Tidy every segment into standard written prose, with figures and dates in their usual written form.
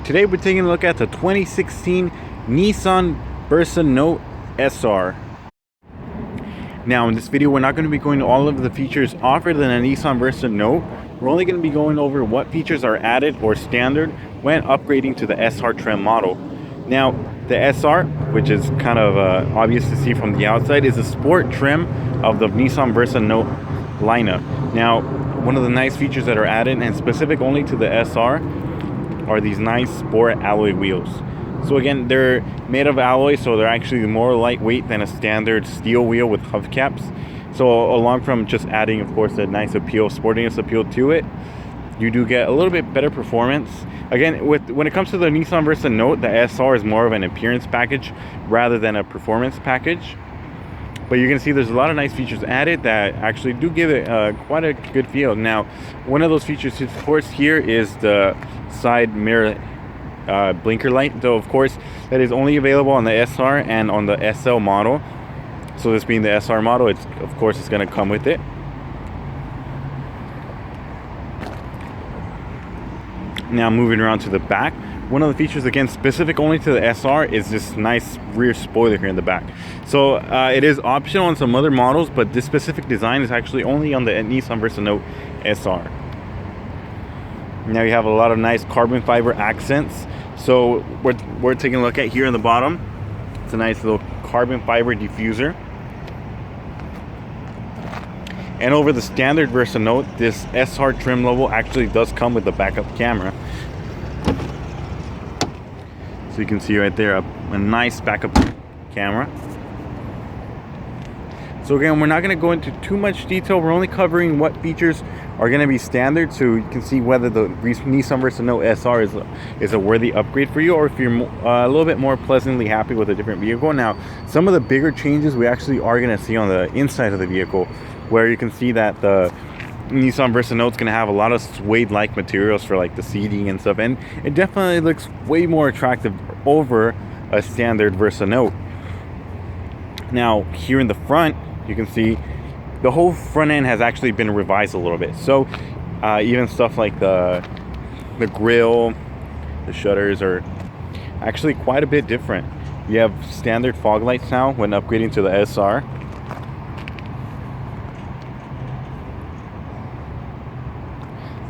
Today we're taking a look at the 2016 Nissan Versa Note SR. Now in this video we're not going to be going to all of the features offered in a Nissan Versa Note. We're only going to be going over what features are added or standard when upgrading to the SR trim model. Now the SR, which is kind of obvious to see from the outside, is a sport trim of the Nissan Versa Note lineup. Now one of the nice features that are added and specific only to the SR are these nice sport alloy wheels. So again, they're made of alloy, so they're actually more lightweight than a standard steel wheel with hubcaps. So along from just adding, of course, a nice appeal, sportiness appeal to it, you do get a little bit better performance. Again, when it comes to the Nissan Versa Note, the SR is more of an appearance package rather than a performance package. But you can see there's a lot of nice features added that actually do give it quite a good feel. Now, one of those features, of course, here is the side mirror blinker light. Though, of course, that is only available on the SR and on the SL model. So this being the SR model, it's going to come with it. Now moving around to the back, one of the features, again, specific only to the SR, is this nice rear spoiler here in the back. So it is optional on some other models, but this specific design is actually only on the Nissan Versa Note SR. Now you have a lot of nice carbon fiber accents. So we're taking a look at here in the bottom. It's a nice little carbon fiber diffuser. And over the standard Versa Note, this SR trim level actually does come with a backup camera. So you can see right there a nice backup camera. So again, we're not going to go into too much detail. We're only covering what features are going to be standard, so you can see whether the Nissan Versa Note SR is a worthy upgrade for you, or if you're a little bit more pleasantly happy with a different vehicle. Now, some of the bigger changes we actually are going to see on the inside of the vehicle, where you can see that the Nissan Versa Note is going to have a lot of suede-like materials for like the seating and stuff, and it definitely looks way more attractive over a standard Versa Note. Now, here in the front, you can see the whole front end has actually been revised a little bit. So even stuff like the grille, the shutters are actually quite a bit different. You have standard fog lights now when upgrading to the SR.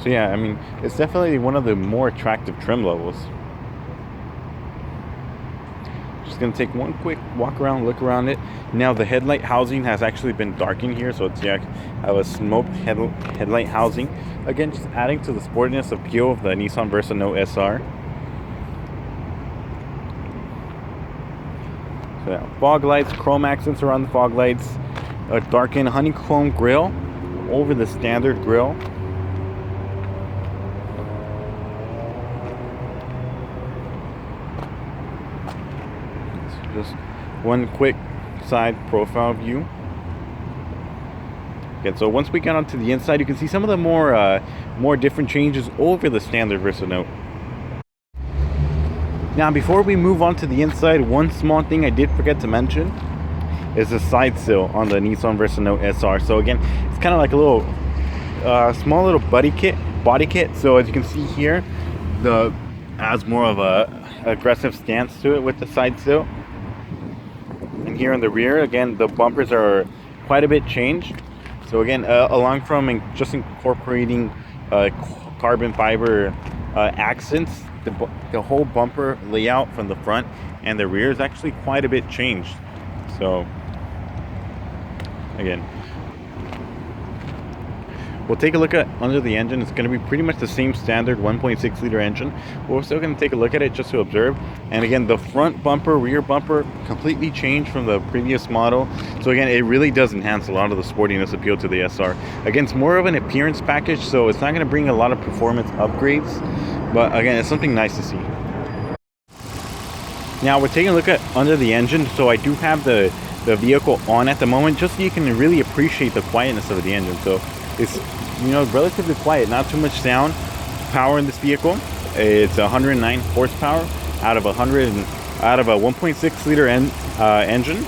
So yeah, I mean, it's definitely one of the more attractive trim levels. Just gonna take one quick walk around, look around it. Now the headlight housing has actually been darkened here, so it's, yeah, I have a smoked headlight housing. Again, just adding to the sportiness appeal of the Nissan Versa Note SR. So yeah, fog lights, chrome accents around the fog lights, a darkened honeycomb grille over the standard grille. Just one quick side profile view. Okay, so once we get onto the inside, you can see some of the more different changes over the standard Versa Note. Now, before we move on to the inside, one small thing I did forget to mention is the side sill on the Nissan Versa Note SR. So again, it's kind of like a little small little body kit. So as you can see here, has more of a aggressive stance to it with the side sill. And here in the rear, again, the bumpers are quite a bit changed. So again, along from just incorporating carbon fiber accents, the whole bumper layout from the front and the rear is actually quite a bit changed. So again, we'll take a look at under the engine. It's going to be pretty much the same standard 1.6 liter engine. We're still going to take a look at it just to observe. And again, the front bumper, rear bumper completely changed from the previous model. So again, it really does enhance a lot of the sportiness appeal to the SR. Again, it's more of an appearance package, so it's not going to bring a lot of performance upgrades. But again, it's something nice to see. Now we're taking a look at under the engine. So I do have the vehicle on at the moment, just so you can really appreciate the quietness of the engine. So it's, you know, relatively quiet, not too much sound. Power in this vehicle, it's 109 horsepower out of a 1.6 liter engine.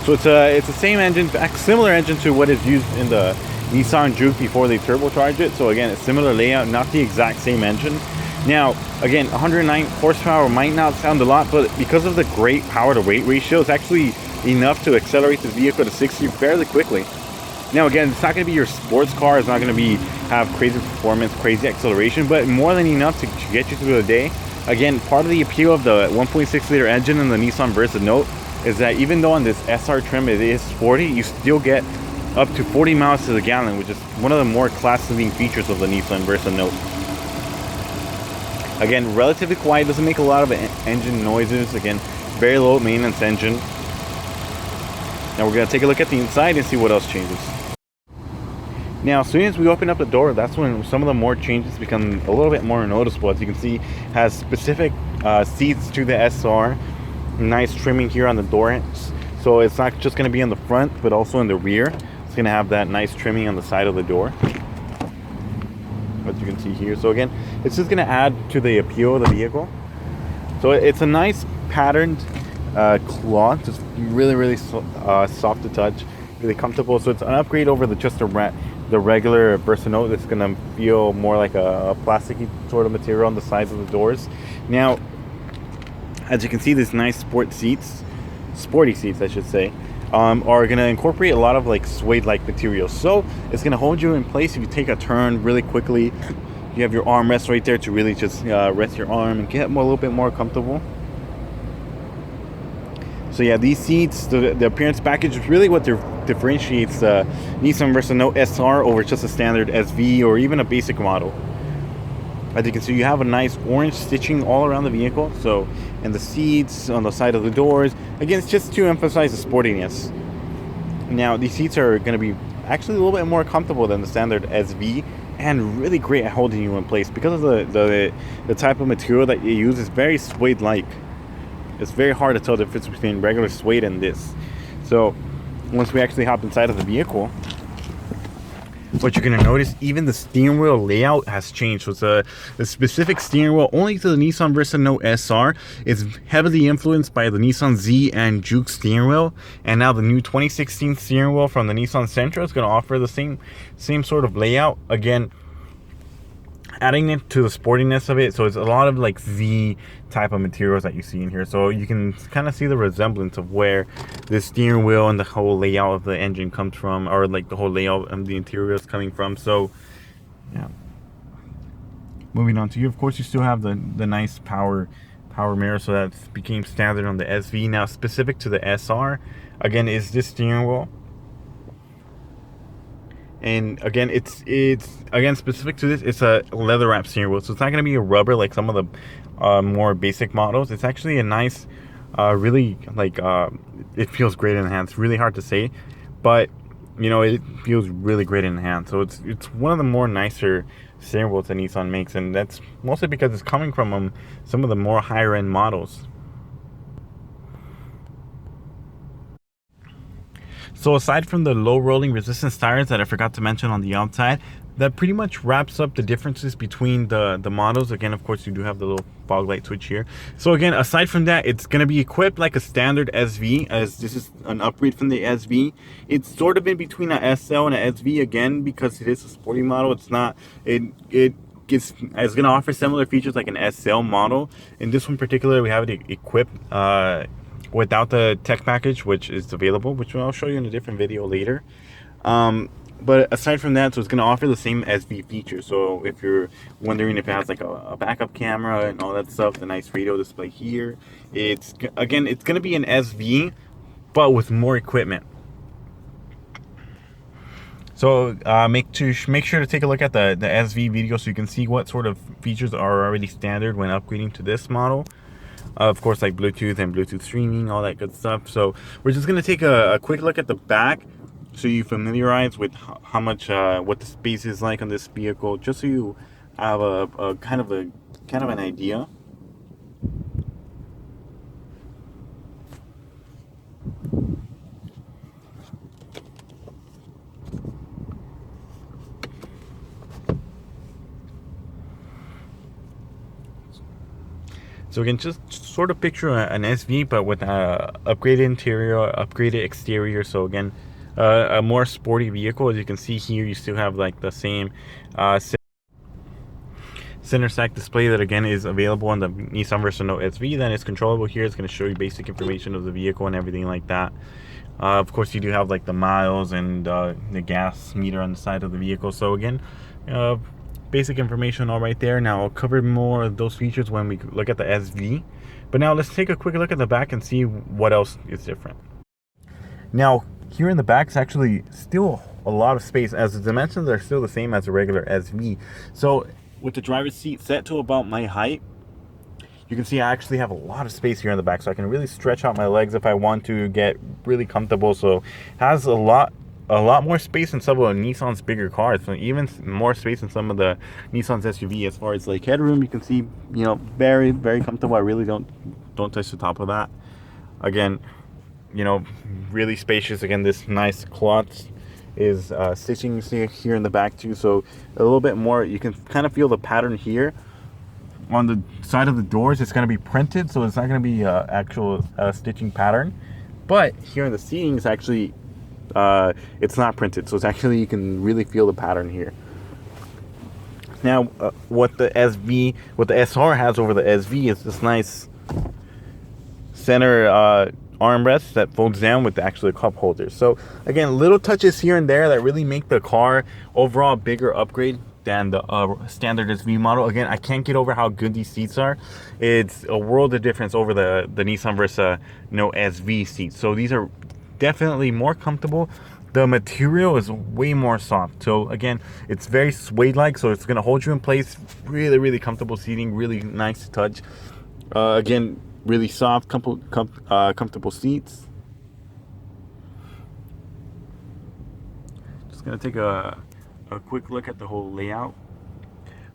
So it's the same engine, similar engine to what is used in the Nissan Juke before they turbocharge it. So again, a similar layout, not the exact same engine, Now, again, 109 horsepower might not sound a lot, but because of the great power to weight ratio, it's actually enough to accelerate this vehicle to 60 fairly quickly. Now, again, it's not going to be your sports car. It's not going to have crazy performance, crazy acceleration, but more than enough to get you through the day. Again, part of the appeal of the 1.6 liter engine in the Nissan Versa Note is that even though on this SR trim it is sporty, you still get up to 40 miles to the gallon, which is one of the more class-leading features of the Nissan Versa Note. Again, relatively quiet, doesn't make a lot of engine noises. Again, very low maintenance engine. Now we're going to take a look at the inside and see what else changes. Now, as soon as we open up the door, that's when some of the more changes become a little bit more noticeable. As you can see, has specific seats to the SR. Nice trimming here on the door. So it's not just going to be in the front, but also in the rear. It's going to have that nice trimming on the side of the door, as you can see here. So again, it's just going to add to the appeal of the vehicle. So it's a nice patterned cloth, just really soft to touch, really comfortable. So it's an upgrade over the regular Versa Note. That's going to feel more like a plasticky sort of material on the sides of the doors. Now, as you can see, these nice sporty seats I should say, are going to incorporate a lot of like suede-like material. So it's going to hold you in place if you take a turn really quickly. You have your armrest right there to really just rest your arm and get a little bit more comfortable. So yeah, these seats, the appearance package is really what differentiates the Nissan Versa Note SR over just a standard SV or even a basic model. As you can see, you have a nice orange stitching all around the vehicle. So, and the seats, on the side of the doors. Again, it's just to emphasize the sportiness. Now, these seats are going to be actually a little bit more comfortable than the standard SV, and really great at holding you in place because of the type of material that you use is very suede-like. It's very hard to tell the difference between regular suede and this. So, once we actually hop inside of the vehicle, what you're going to notice, even the steering wheel layout has changed. So it's a specific steering wheel only to the Nissan Versa Note SR. It's heavily influenced by the Nissan Z and Juke steering wheel. And now the new 2016 steering wheel from the Nissan Sentra is going to offer the same sort of layout. Again, adding it to the sportiness of it. So it's a lot of like Z type of materials that you see in here. So you can kind of see the resemblance of where the steering wheel and the whole layout of the engine comes from, or like the whole layout of the interior is coming from. So yeah. Moving on to you, of course, you still have the nice power mirror. So that became standard on the SV. Now specific to the SR, again, is this steering wheel. And again, it's again specific to this. It's a leather wrap steering wheel, so it's not going to be a rubber like some of the more basic models. It's actually a nice, really like it feels great in the hand. It's really hard to say, but you know, it feels really great in the hand. So it's one of the more nicer steering wheels that Nissan makes, and that's mostly because it's coming from some of the more higher end models. So aside from the low rolling resistance tires that I forgot to mention on the outside, that pretty much wraps up the differences between the models. Again, of course, you do have the little fog light switch here. So again, aside from that, it's going to be equipped like a standard SV, as this is an upgrade from the SV. It's sort of in between a SL and a SV again, because it is a sporty model. It's not, it's going to offer similar features like an SL model. In this one in particular, we have it equipped without the tech package, which is available, which I'll show you in a different video later. But aside from that, so it's going to offer the same SV features. So if you're wondering if it has like a backup camera and all that stuff, the nice radio display here, it's going to be an SV, but with more equipment. So make sure to take a look at the SV video so you can see what sort of features are already standard when upgrading to this model. Of course, like Bluetooth and Bluetooth streaming, all that good stuff. So we're just going to take a quick look at the back so you familiarize with how much, what the space is like on this vehicle, just so you have a kind of an idea. So again, just sort of picture an SV, but with upgraded interior, upgraded exterior. So again, a more sporty vehicle. As you can see here, you still have like the same center stack display that again is available on the Nissan Versa Note SV. Then it's controllable here. It's going to show you basic information of the vehicle and everything like that. Of course, you do have like the miles and the gas meter on the side of the vehicle. So again, basic information all right there. Now I'll cover more of those features when we look at the SV. But now let's take a quick look at the back and see what else is different. Now here in the back is actually still a lot of space, as the dimensions are still the same as a regular SV. So with the driver's seat set to about my height, you can see I actually have a lot of space here in the back, so I can really stretch out my legs if I want to get really comfortable. So it has a lot more space in some of Nissan's bigger cars, so even more space in some of the Nissan's SUV. As far as like headroom, you can see, you know, very, very comfortable. I really don't touch the top of that. Again, you know, really spacious. Again, this nice cloth is stitching here in the back too, so a little bit more. You can kind of feel the pattern here on the side of the doors. It's going to be printed, so it's not going to be actual stitching pattern. But here in the seating is actually it's not printed, so it's actually, you can really feel the pattern here. Now what the SR has over the SV is this nice center armrest that folds down with actually cup holders. So again, little touches here and there that really make the car overall a bigger upgrade than the standard SV model. Again, I can't get over how good these seats are. It's a world of difference over the Nissan Versa Note SV seats. So these are definitely more comfortable. The material is way more soft. So again, it's very suede-like, so it's going to hold you in place. Really, really comfortable seating, really nice to touch. Again, really soft, comfortable seats. Just going to take a quick look at the whole layout.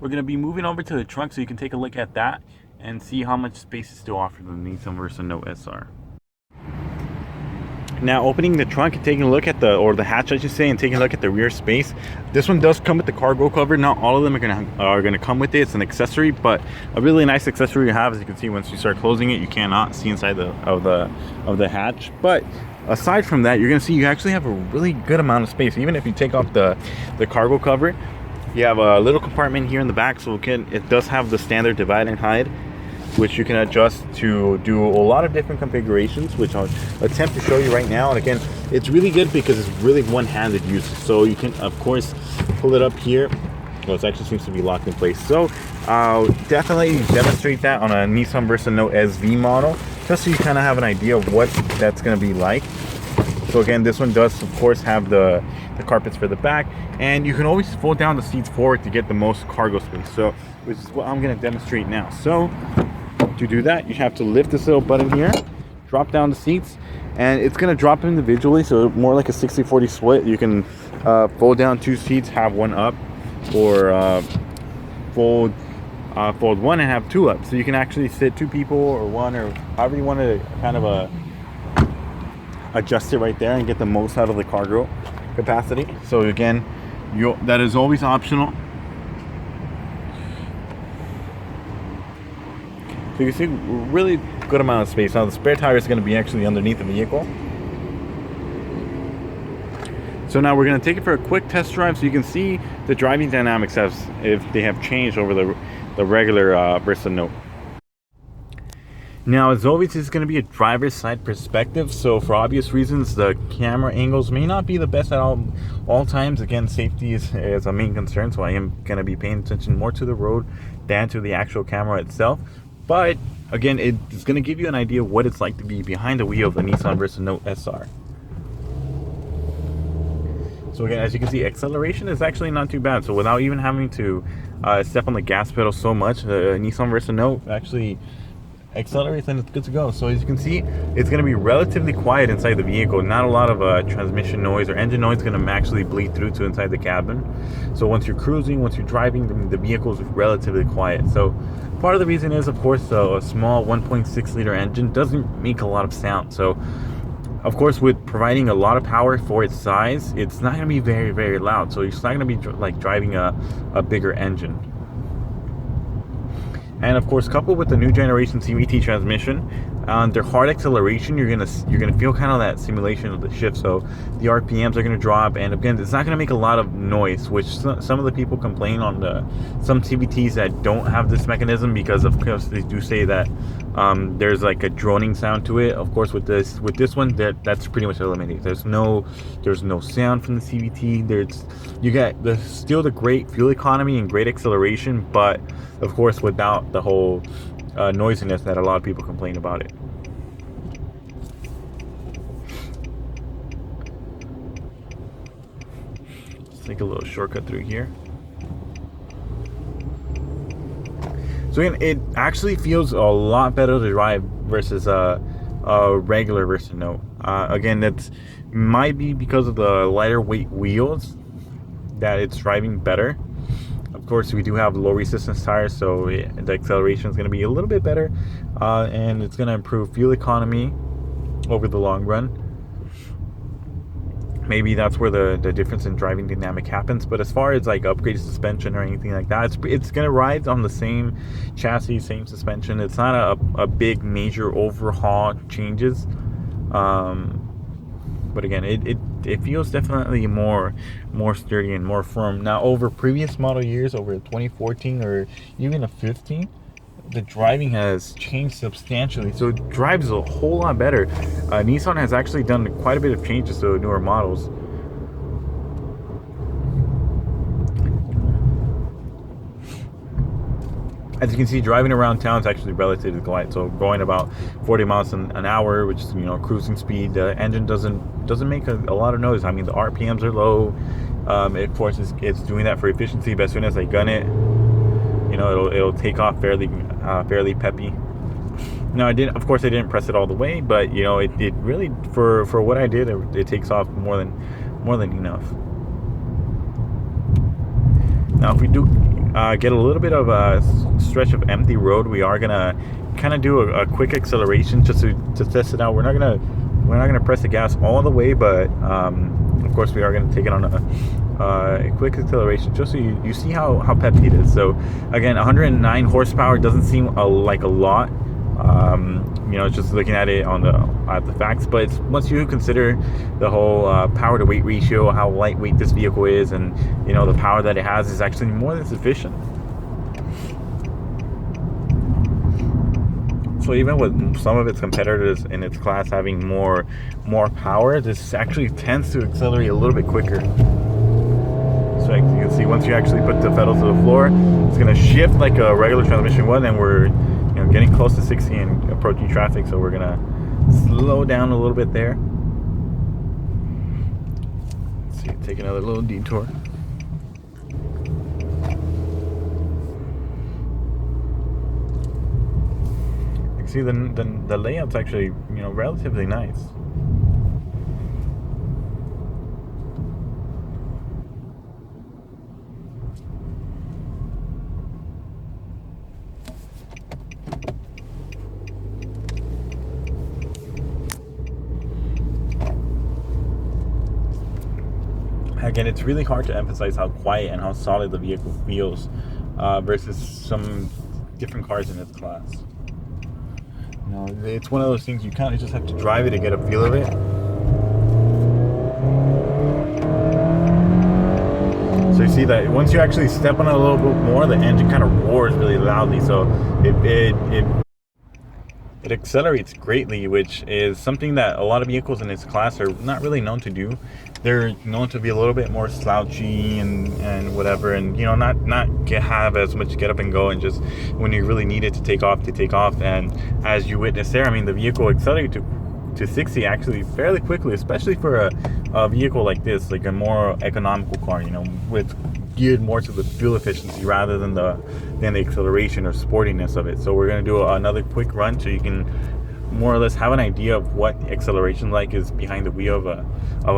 We're going to be moving over to the trunk, so you can take a look at that and see how much space is still offered in the Nissan Versa Note SR. Now opening the trunk and taking a look at the hatch, I should say, and taking a look at the rear space. This one does come with the cargo cover. Not all of them are gonna come with it. It's an accessory, but a really nice accessory to have. As you can see, once you start closing it, you cannot see inside of the hatch. But aside from that, you're gonna see you actually have a really good amount of space. Even if you take off the cargo cover, you have a little compartment here in the back. So it does have the standard divide and hide, which you can adjust to do a lot of different configurations, which I'll attempt to show you right now. And again, it's really good because it's really one-handed use. So you can, of course, pull it up here. Well, it actually seems to be locked in place. So I'll definitely demonstrate that on a Nissan Versa Note SV model, just so you kind of have an idea of what that's going to be like. So again, this one does, of course, have the carpets for the back, and you can always fold down the seats forward to get the most cargo space. So, which is what I'm going to demonstrate now. So to do that, you have to lift this little button here, drop down the seats, and it's going to drop individually, so more like a 60-40 split. You can fold down two seats, have one up, or fold one and have two up. So you can actually sit two people or one, or however you want to kind of adjust it right there and get the most out of the cargo capacity. So again, that is always optional. So you can see really good amount of space. Now the spare tire is going to be actually underneath the vehicle. So now we're going to take it for a quick test drive so you can see the driving dynamics if they have changed over the regular Versa Note. Now, as always, it's going to be a driver's side perspective, so for obvious reasons, the camera angles may not be the best at all times. Again, safety is a main concern, so I am going to be paying attention more to the road than to the actual camera itself. But again, it's going to give you an idea of what it's like to be behind the wheel of the Nissan Versa Note SR. So again, as you can see, acceleration is actually not too bad. So without even having to step on the gas pedal so much, the Nissan Versa Note actually accelerates and it's good to go. So as you can see, it's going to be relatively quiet inside the vehicle. Not a lot of transmission noise or engine noise going to actually bleed through to inside the cabin. So once you're cruising, once you're driving, the vehicle is relatively quiet. So part of the reason is, of course, a small 1.6 liter engine doesn't make a lot of sound. So of course, with providing a lot of power for its size, it's not going to be very, very loud. So it's not going to be like driving a bigger engine. And of course, coupled with the new generation CVT transmission, On their hard acceleration, you're gonna feel kind of that simulation of the shift. So the RPMs are gonna drop, and again, it's not gonna make a lot of noise, which some of the people complain on some CVTs that don't have this mechanism, because of course they do say that there's like a droning sound to it. Of course, with this one, that's pretty much eliminated. There's no sound from the CVT. You get still the great fuel economy and great acceleration, but of course without the whole noisiness that a lot of people complain about it. Let's take a little shortcut through here. So again, it actually feels a lot better to drive versus a regular Versa Note. Again, that might be because of the lighter weight wheels that it's driving better. Of course, we do have low resistance tires, so the acceleration is going to be a little bit better, and it's going to improve fuel economy over the long run. Maybe that's where the difference in driving dynamic happens. But as far as like upgraded suspension or anything like that, it's going to ride on the same chassis, same suspension. It's not a big major overhaul changes. But again, it feels definitely more sturdy and more firm. Now, over previous model years, over 2014 or even a 15, the driving has changed substantially. So it drives a whole lot better. Nissan has actually done quite a bit of changes to newer models. As you can see, driving around town is actually relatively quiet. So going about 40 miles an hour, which is cruising speed, the engine doesn't make a lot of noise. I mean, the RPMs are low. Of course, it's doing that for efficiency. But as soon as I gun it, it'll take off fairly peppy. Now, I didn't press it all the way, but it really, for what I did, it takes off more than enough. Now, if we do get a little bit of a stretch of empty road, we are gonna kind of do a quick acceleration just to test it out. We're not gonna press the gas all the way, but of course we are gonna take it on a quick acceleration just so you see how peppy it is. So again, 109 horsepower doesn't seem like a lot, just looking at it at the facts, but once you consider the whole power to weight ratio, how lightweight this vehicle is, and the power that it has is actually more than sufficient. So even with some of its competitors in its class having more power, this actually tends to accelerate a little bit quicker. So you can see, once you actually put the pedal to the floor, it's going to shift like a regular transmission would, and we're getting close to 60 and approaching traffic, so we're going to slow down a little bit there. Let's see, take another little detour. You can see the layout's actually relatively nice. Again, it's really hard to emphasize how quiet and how solid the vehicle feels versus some different cars in its class. It's one of those things you kind of just have to drive it to get a feel of it. So you see that once you actually step on it a little bit more, the engine kind of roars really loudly. So it accelerates greatly, which is something that a lot of vehicles in its class are not really known to do. They're known to be a little bit more slouchy and whatever, and not have as much get up and go, and just when you really need it to take off. And as you witness there, I mean, the vehicle accelerated to 60 actually fairly quickly, especially for a vehicle like this, like a more economical car, with geared more to the fuel efficiency rather than the acceleration or sportiness of it. So we're going to do another quick run so you can more or less have an idea of what acceleration like is behind the wheel of a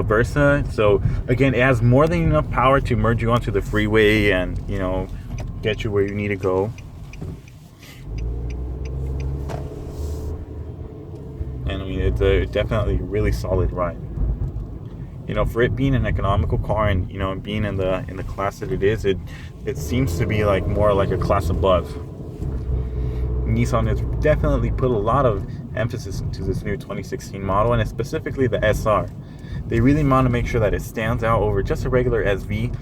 Versa. So again, it has more than enough power to merge you onto the freeway and get you where you need to go. And I mean, it's a definitely really solid ride. For it being an economical car and being in the class that it is, it seems to be like more like a class above. Nissan has definitely put a lot of emphasis into this new 2016 model, and specifically the SR. They really want to make sure that it stands out over just a regular SV.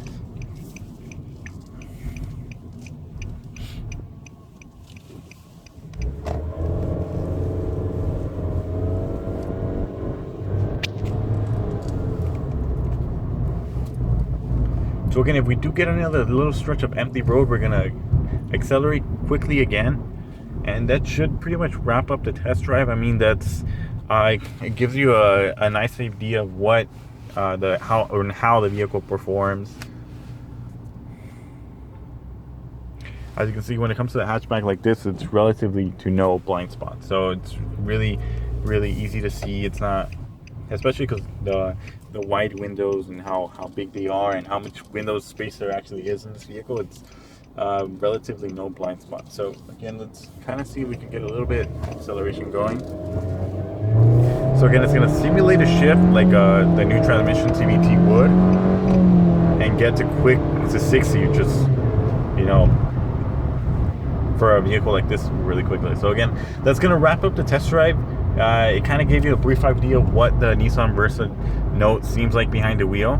So again, if we do get another little stretch of empty road, we're gonna accelerate quickly again, and that should pretty much wrap up the test drive. I mean, that's it gives you a nice idea of what how the vehicle performs. As you can see, when it comes to the hatchback like this, it's relatively to no blind spots, so it's really easy to see. It's not, especially because the wide windows and how big they are and how much window space there actually is in this vehicle, it's relatively no blind spots. So again, let's kind of see if we can get a little bit acceleration going. So again, it's going to simulate a shift like the new transmission CVT would, and get to 60 just, you know, for a vehicle like this really quickly. So again, that's going to wrap up the test drive. It kind of gave you a brief idea of what the Nissan Versa Note seems like behind the wheel.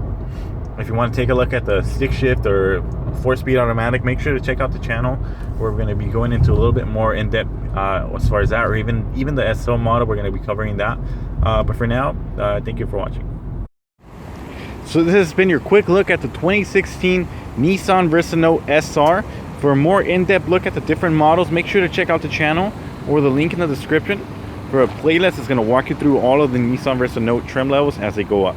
If you want to take a look at the stick shift or 4-speed automatic, make sure to check out the channel, where we're going to be going into a little bit more in depth as far as that, or even the SO model. We're going to be covering that. But for now, thank you for watching. So this has been your quick look at the 2016 Nissan Versa Note SR. For a more in-depth look at the different models, make sure to check out the channel or the link in the description for a playlist that's going to walk you through all of the Nissan Versa Note trim levels as they go up.